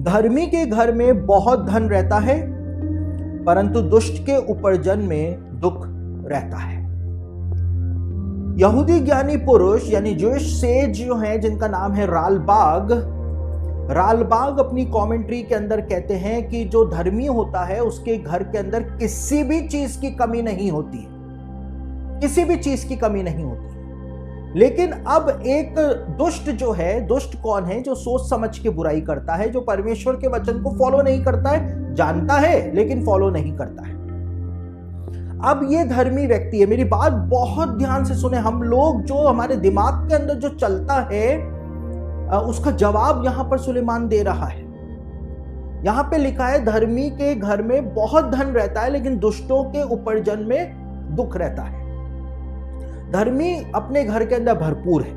धर्मी के घर में बहुत धन रहता है, परंतु दुष्ट के उपार्जन में दुख रहता है। यहूदी ज्ञानी पुरुष यानी जूइश सेज जो है, जिनका नाम है रालबाग अपनी कमेंट्री के अंदर कहते हैं कि जो धर्मी होता है उसके घर के अंदर किसी भी चीज की कमी नहीं होती है, किसी भी चीज की कमी नहीं होती। लेकिन अब एक दुष्ट जो है, दुष्ट कौन है? जो सोच समझ के बुराई करता है, जो परमेश्वर के वचन को फॉलो नहीं करता है, जानता है लेकिन फॉलो नहीं करता है। अब ये धर्मी व्यक्ति है, मेरी बात बहुत ध्यान से सुने। हम लोग जो हमारे दिमाग के अंदर जो चलता है उसका जवाब यहां पर सुलेमान दे रहा है। यहां पे लिखा है धर्मी के घर में बहुत धन रहता है, लेकिन दुष्टों के उपार्जन में दुख रहता है। धर्मी अपने घर के अंदर भरपूर है।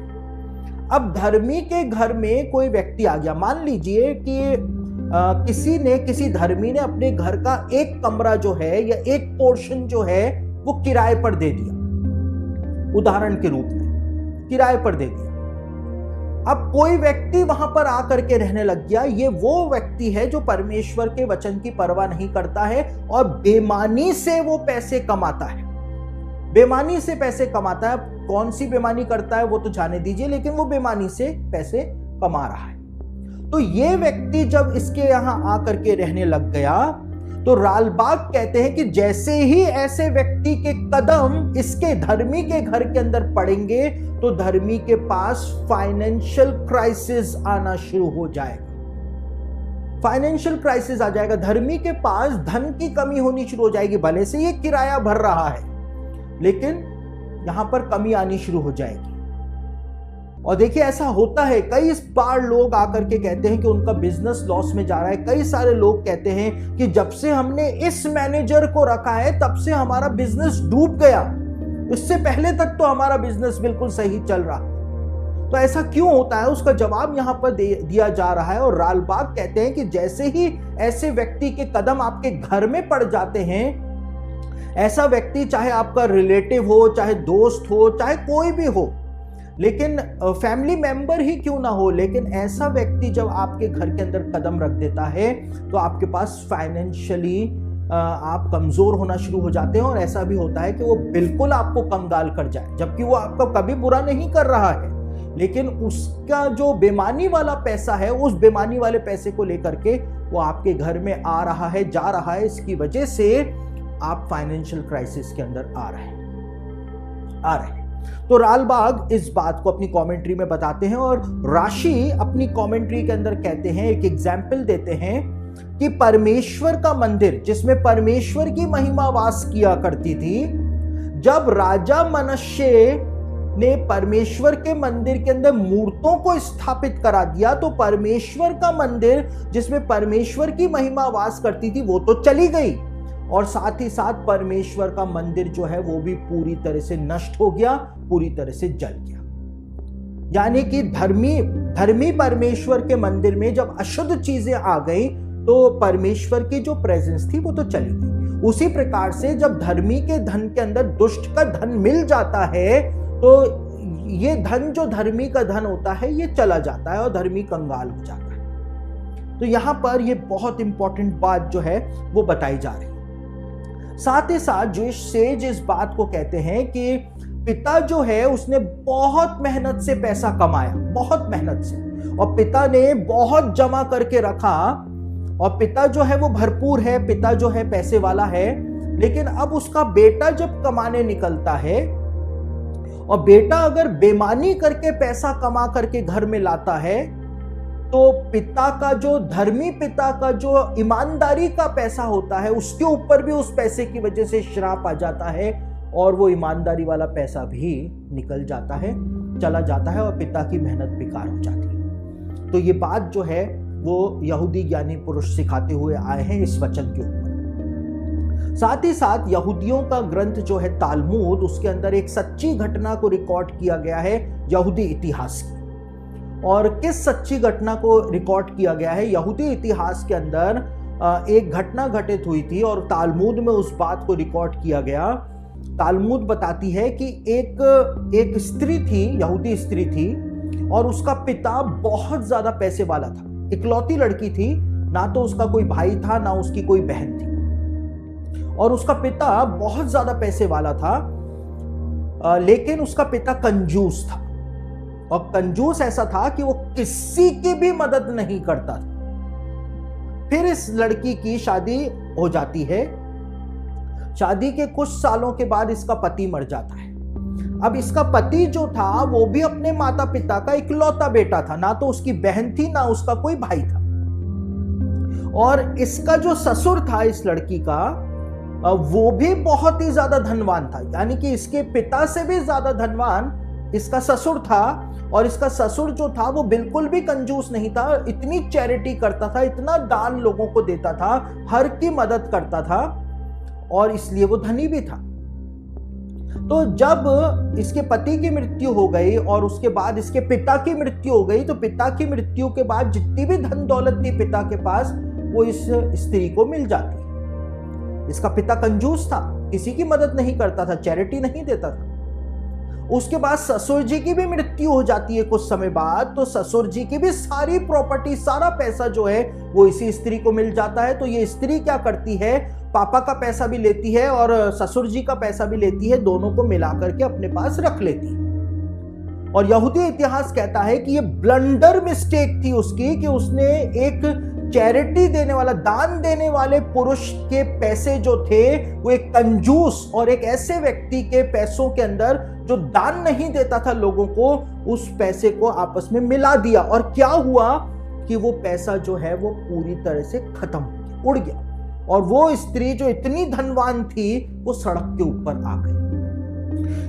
अब धर्मी के घर में कोई व्यक्ति आ गया, मान लीजिए कि किसी धर्मी ने अपने घर का एक कमरा जो है या एक पोर्शन जो है वो किराए पर दे दिया, उदाहरण के रूप में किराए पर दे दिया। अब कोई व्यक्ति वहां पर आकर के रहने लग गया। ये वो व्यक्ति है जो परमेश्वर के वचन की परवाह नहीं करता है और बेईमानी से वो पैसे कमाता है, बेईमानी से पैसे कमाता है। कौन सी बेईमानी करता है वो तो जाने दीजिए, लेकिन वो बेईमानी से पैसे कमा रहा है। तो ये व्यक्ति जब इसके यहां आकर के रहने लग गया तो रालबाग कहते हैं कि जैसे ही ऐसे व्यक्ति के कदम इसके धर्मी के घर के अंदर पड़ेंगे तो धर्मी के पास फाइनेंशियल क्राइसिस आना शुरू हो जाएगा। फाइनेंशियल क्राइसिस आ जाएगा, धर्मी के पास धन की कमी होनी शुरू हो जाएगी। भले से ये किराया भर रहा है, लेकिन यहां पर कमी आनी शुरू हो जाएगी। और देखिए ऐसा होता है, कई बार लोग आकर के कहते हैं कि उनका बिजनेस लॉस में जा रहा है। कई सारे लोग कहते हैं कि जब से हमने इस मैनेजर को रखा है तब से हमारा बिजनेस डूब गया, इससे पहले तक तो हमारा बिजनेस बिल्कुल सही चल रहा। तो ऐसा क्यों होता है? उसका जवाब यहां पर दिया जा रहा है। और रालबाग कहते हैं कि जैसे ही ऐसे व्यक्ति के कदम आपके घर में पड़ जाते हैं, ऐसा व्यक्ति चाहे आपका रिलेटिव हो, चाहे दोस्त हो, चाहे कोई भी हो, लेकिन फैमिली मेंबर ही क्यों ना हो, लेकिन ऐसा व्यक्ति जब आपके घर के अंदर कदम रख देता है तो आपके पास फाइनेंशियली आप कमजोर होना शुरू हो जाते हैं। और ऐसा भी होता है कि वो बिल्कुल आपको कंगाल कर जाए, जबकि वो आपका कभी बुरा नहीं कर रहा है, लेकिन उसका जो बेईमानी वाला पैसा है, उस बेईमानी वाले पैसे को लेकर के वो आपके घर में आ रहा है, जा रहा है। इसकी वजह से आप फाइनेंशियल क्राइसिस के अंदर आ रहे हैं। तो रालबाग इस बात को अपनी कमेंट्री में बताते हैं और राशि अपनी कमेंट्री के अंदर कहते हैं, एक एग्जाम्पल देते हैं कि परमेश्वर का मंदिर जिसमें परमेश्वर की महिमा वास किया करती थी, जब राजा मनश्शे ने परमेश्वर के मंदिर के अंदर मूर्तों को स्थापित करा दिया तो परमेश्वर का मंदिर जिसमें परमेश्वर की महिमा वास करती थी वो तो चली गई, और साथ ही साथ परमेश्वर का मंदिर जो है वो भी पूरी तरह से नष्ट हो गया, पूरी तरह से जल गया। यानी कि धर्मी परमेश्वर के मंदिर में जब अशुद्ध चीजें आ गई तो परमेश्वर की जो प्रेजेंस थी वो तो चली गई। उसी प्रकार से जब धर्मी के धन के अंदर दुष्ट का धन मिल जाता है तो ये धन जो धर्मी का धन होता है ये चला जाता है और धर्मी कंगाल हो जाता है। तो यहां पर ये बहुत इंपॉर्टेंट बात जो है वो बताई जा रही है। साथ ही साथ जूइश सेज इस बात को कहते हैं कि पिता जो है उसने बहुत मेहनत से पैसा कमाया, बहुत मेहनत से, और पिता ने बहुत जमा करके रखा, और पिता जो है वो भरपूर है, पिता जो है पैसे वाला है। लेकिन अब उसका बेटा जब कमाने निकलता है और बेटा अगर बेईमानी करके पैसा कमा करके घर में लाता है तो पिता का जो धर्मी पिता का जो ईमानदारी का पैसा होता है उसके ऊपर भी उस पैसे की वजह से श्राप आ जाता है और वो ईमानदारी वाला पैसा भी निकल जाता है, चला जाता है और पिता की मेहनत बेकार हो जाती है। तो ये बात जो है वो यहूदी ज्ञानी पुरुष सिखाते हुए आए हैं इस वचन के ऊपर। साथ ही साथ यहूदियों का ग्रंथ जो है तालमुद, उसके अंदर एक सच्ची घटना को रिकॉर्ड किया गया है यहूदी इतिहास की। और किस सच्ची घटना को रिकॉर्ड किया गया है? यहूदी इतिहास के अंदर एक घटना घटित हुई थी और तालमुद में उस बात को रिकॉर्ड किया गया। तालमुद बताती है कि एक स्त्री थी, यहूदी स्त्री थी, और उसका पिता बहुत ज्यादा पैसे वाला था। इकलौती लड़की थी, ना तो उसका कोई भाई था ना उसकी कोई बहन थी, और उसका पिता बहुत ज्यादा पैसे वाला था, लेकिन उसका पिता कंजूस था, और कंजूस ऐसा था कि वो किसी की भी मदद नहीं करता था। फिर इस लड़की की शादी हो जाती है। शादी के कुछ सालों के बाद इसका पति मर जाता है। अब इसका पति जो था वो भी अपने माता पिता का इकलौता बेटा था, ना तो उसकी बहन थी ना उसका कोई भाई था। और इसका जो ससुर था इस लड़की का, वो भी बहुत ही ज्यादा धनवान था, यानी कि इसके पिता से भी ज्यादा धनवान इसका ससुर था। और इसका ससुर जो था वो बिल्कुल भी कंजूस नहीं था, इतनी चैरिटी करता था, इतना दान लोगों को देता था, हर की मदद करता था, और इसलिए वो धनी भी था। तो जब इसके पति की मृत्यु हो गई और उसके बाद इसके पिता की मृत्यु हो गई, तो पिता की मृत्यु के बाद जितनी भी धन दौलत थी पिता के पास, वो इस स्त्री को मिल जाती है। इसका पिता कंजूस था, किसी की मदद नहीं करता था, चैरिटी नहीं देता था। उसके बाद ससुर जी की भी मृत्यु हो जाती है कुछ समय बाद, तो ससुर जी की भी सारी प्रॉपर्टी, सारा पैसा जो है वो इसी स्त्री को मिल जाता है। तो ये स्त्री क्या करती है, पापा का पैसा भी लेती है और ससुर जी का पैसा भी लेती है, दोनों को मिलाकर के अपने पास रख लेती है। और यहूदी इतिहास कहता है कि ये ब्लंडर मिस्टेक थी उसकी, कि उसने एक चैरिटी देने वाला, दान देने वाले पुरुष के पैसे जो थे वो एक कंजूस और एक ऐसे व्यक्ति के पैसों के अंदर जो दान नहीं देता था लोगों को, उस पैसे को आपस में मिला दिया। और क्या हुआ कि वो पैसा जो है वो पूरी तरह से खत्म हो गया, उड़ गया, और वो स्त्री जो इतनी धनवान थी वो सड़क के ऊपर आ गई।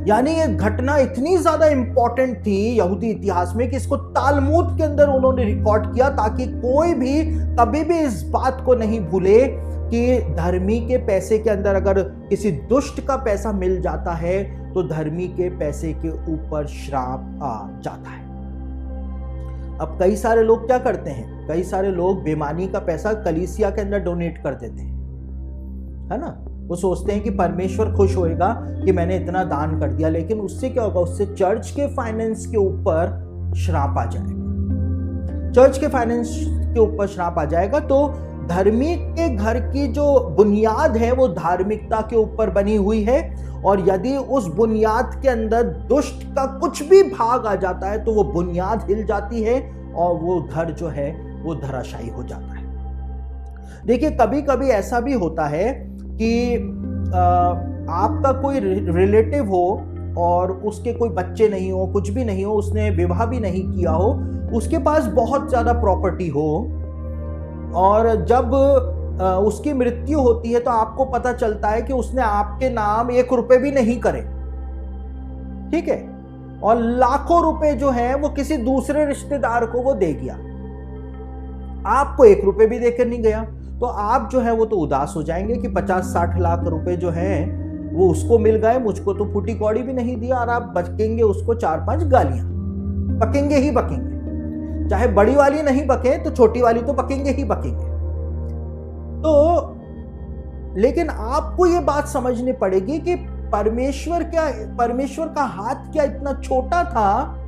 यानी ये घटना इतनी ज्यादा इंपॉर्टेंट थी यहूदी इतिहास में कि इसको तालमूद के अंदर उन्होंने रिकॉर्ड किया, ताकि कोई भी कभी भी इस बात को नहीं भूले कि धर्मी के पैसे के अंदर अगर किसी दुष्ट का पैसा मिल जाता है तो धर्मी के पैसे के ऊपर श्राप आ जाता है। अब कई सारे लोग क्या करते हैं, कई सारे लोग बेईमानी का पैसा कलीसिया के अंदर डोनेट कर देते हैं, है ना। वो सोचते हैं कि परमेश्वर खुश होएगा कि मैंने इतना दान कर दिया, लेकिन उससे क्या होगा, उससे चर्च के फाइनेंस के ऊपर श्राप आ जाएगा। चर्च के फाइनेंस के ऊपर श्राप आ जाएगा। तो धर्मी के घर की जो बुनियाद है वो धार्मिकता के ऊपर बनी हुई है, और यदि उस बुनियाद के अंदर दुष्ट का कुछ भी भाग आ जाता है तो वो बुनियाद हिल जाती है और वो घर जो है वो धराशायी हो जाता है। देखिए, कभी कभी ऐसा भी होता है कि आपका कोई रिलेटिव हो और उसके कोई बच्चे नहीं हो, कुछ भी नहीं हो, उसने विवाह भी नहीं किया हो, उसके पास बहुत ज्यादा प्रॉपर्टी हो, और जब उसकी मृत्यु होती है तो आपको पता चलता है कि उसने आपके नाम 1 रुपए भी नहीं करे, ठीक है, और लाखों रुपए जो है वो किसी दूसरे रिश्तेदार को वो दे गया, आपको 1 रुपए भी देकर नहीं गया। तो आप जो है वो तो उदास हो जाएंगे कि 50-60 लाख रुपए जो हैं वो उसको मिल गए, मुझको तो फूटी कौड़ी भी नहीं दिया, और आप बकेंगे उसको 4-5 गालियां, बकेंगे ही बकेंगे, चाहे बड़ी वाली नहीं बके तो छोटी वाली तो बकेंगे ही बकेंगे। तो लेकिन आपको ये बात समझनी पड़ेगी कि परमेश्वर का हाथ क्या इतना छोटा था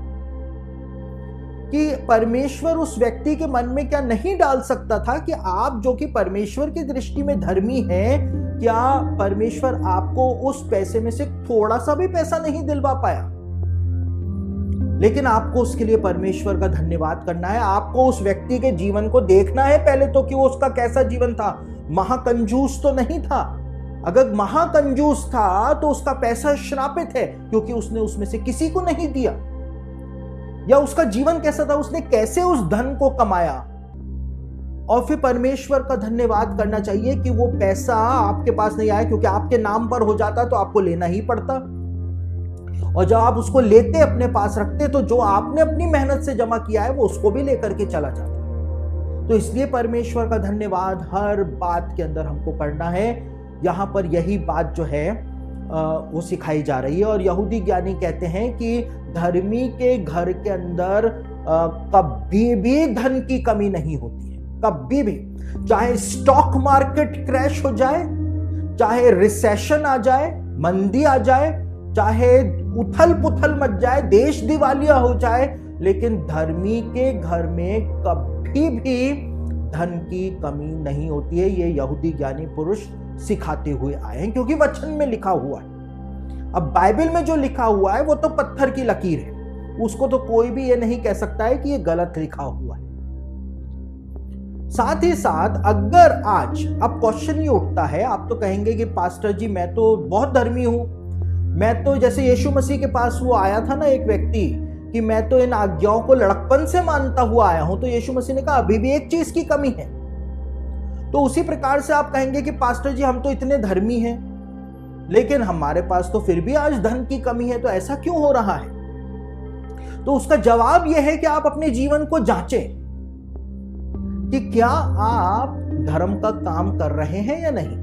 कि परमेश्वर उस व्यक्ति के मन में क्या नहीं डाल सकता था कि आप जो कि परमेश्वर की दृष्टि में धर्मी हैं, क्या परमेश्वर आपको उस पैसे में से थोड़ा सा भी पैसा नहीं दिलवा पाया। लेकिन आपको उसके लिए परमेश्वर का धन्यवाद करना है, आपको उस व्यक्ति के जीवन को देखना है पहले तो कि वो उसका कैसा जीवन था। महाकंजूस तो नहीं था, अगर महाकंजूस था तो उसका पैसा श्रापित है क्योंकि उसने उसमें से किसी को नहीं दिया। या उसका जीवन कैसा था, उसने कैसे उस धन को कमाया। और फिर परमेश्वर का धन्यवाद करना चाहिए कि वो पैसा आपके पास नहीं आया, क्योंकि आपके नाम पर हो जाता तो आपको लेना ही पड़ता, और जब आप उसको लेते अपने पास रखते तो जो आपने अपनी मेहनत से जमा किया है वो उसको भी लेकर के चला जाता। तो इसलिए परमेश्वर का धन्यवाद हर बात के अंदर हमको करना है। यहां पर यही बात जो है वो सिखाई जा रही है। और यहूदी ज्ञानी कहते हैं कि धर्मी के घर के अंदर कभी भी धन की कमी नहीं होती है, कभी भी। चाहे स्टॉक मार्केट क्रैश हो जाए, चाहे रिसेशन आ जाए, मंदी आ जाए, चाहे उथल पुथल मच जाए, देश दिवालिया हो जाए, लेकिन धर्मी के घर में कभी कहीं भी धन की कमी नहीं होती है। ये यहूदी ज्ञानी पुरुष सिखाते हुए आए हैं, क्योंकि वचन में लिखा हुआ है। अब बाइबल में जो लिखा हुआ है वो तो पत्थर की लकीर है, उसको तो कोई भी ये नहीं कह सकता है कि ये गलत लिखा हुआ है। साथ ही साथ अगर आज अब क्वेश्चन ये उठता है, आप तो कहेंगे कि पास्टर जी मैं तो बहुत धर्मी हूं, मैं तो जैसे यीशु मसीह के पास वो आया था ना एक व्यक्ति कि मैं तो इन आज्ञाओं को लड़कपन से मानता हुआ आया हूं, तो यीशु मसीह ने कहा अभी भी एक चीज की कमी है। तो उसी प्रकार से आप कहेंगे कि पास्टर जी हम तो इतने धर्मी हैं, लेकिन हमारे पास तो फिर भी आज धन की कमी है, तो ऐसा क्यों हो रहा है? तो उसका जवाब यह है कि आप अपने जीवन को जांचें कि क्या आप धर्म का काम कर रहे हैं या नहीं।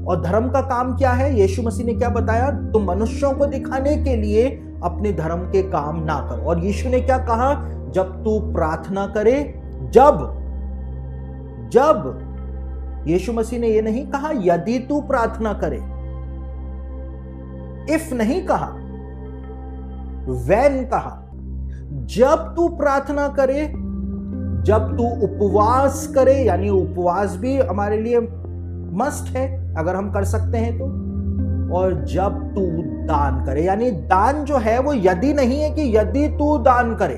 और धर्म का काम क्या है? यीशु मसीह ने क्या बताया? तुम मनुष्यों को दिखाने के लिए अपने धर्म के काम ना करो। और यीशु ने क्या कहा? जब तू प्रार्थना करे, जब यीशु मसीह ने यह नहीं कहा यदि तू प्रार्थना करे, इफ नहीं कहा, व्हेन कहा। जब तू प्रार्थना करे, जब तू उपवास करे, यानी उपवास भी हमारे लिए मस्ट है अगर हम कर सकते हैं तो, और जब तू दान करे, यानी दान जो है वो यदि नहीं है कि यदि तू दान करे,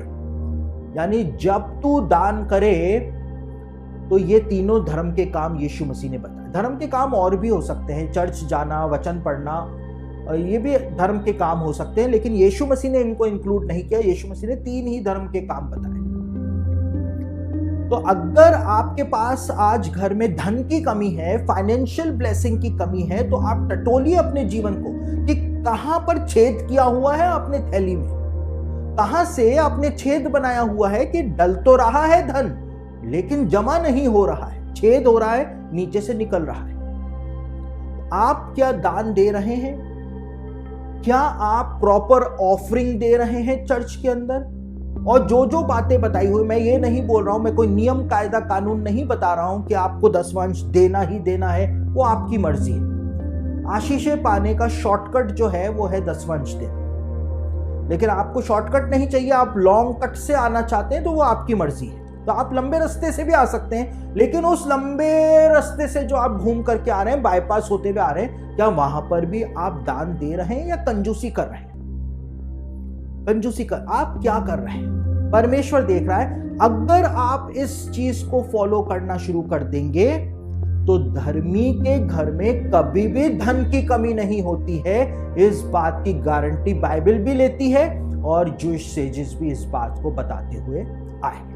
यानी जब तू दान करे। तो ये तीनों धर्म के काम यीशु मसीह ने बताए। धर्म के काम और भी हो सकते हैं, चर्च जाना, वचन पढ़ना, ये भी धर्म के काम हो सकते हैं, लेकिन यीशु मसीह ने इनको इंक्लूड नहीं किया। यीशु मसीह ने 3 ही धर्म के काम बताए। तो अगर आपके पास आज घर में धन की कमी है, फाइनेंशियल ब्लेसिंग की कमी है, तो आप टटोलिए अपने जीवन को कि कहां पर छेद किया हुआ है अपने थैली में, कहां से आपने छेद बनाया हुआ है कि डल तो रहा है धन लेकिन जमा नहीं हो रहा है, छेद हो रहा है, नीचे से निकल रहा है। आप क्या दान दे रहे हैं? क्या आप प्रॉपर ऑफरिंग दे रहे हैं चर्च के अंदर? और जो बातें बताई हुई, मैं ये नहीं बोल रहा हूं, मैं कोई नियम कायदा कानून नहीं बता रहा हूं कि आपको दसवांश देना ही देना है, वो आपकी मर्जी है। आशीषें पाने का शॉर्टकट जो है वो है दसवांश देना, लेकिन आपको शॉर्टकट नहीं चाहिए, आप लॉन्ग कट से आना चाहते हैं तो वो आपकी मर्जी है। तो आप लंबे रास्ते से भी आ सकते हैं, लेकिन उस लंबे रास्ते से जो आप घूम करके आ रहे हैं, बाईपास होते हुए आ रहे हैं, क्या वहां पर भी आप दान दे रहे हैं या कंजूसी कर रहे हैं? आप क्या कर रहे हैं? परमेश्वर देख रहा है। अगर आप इस चीज को फॉलो करना शुरू कर देंगे तो धर्मी के घर में कभी भी धन की कमी नहीं होती है। इस बात की गारंटी बाइबल भी लेती है और जूश सेजेस भी इस बात को बताते हुए आए।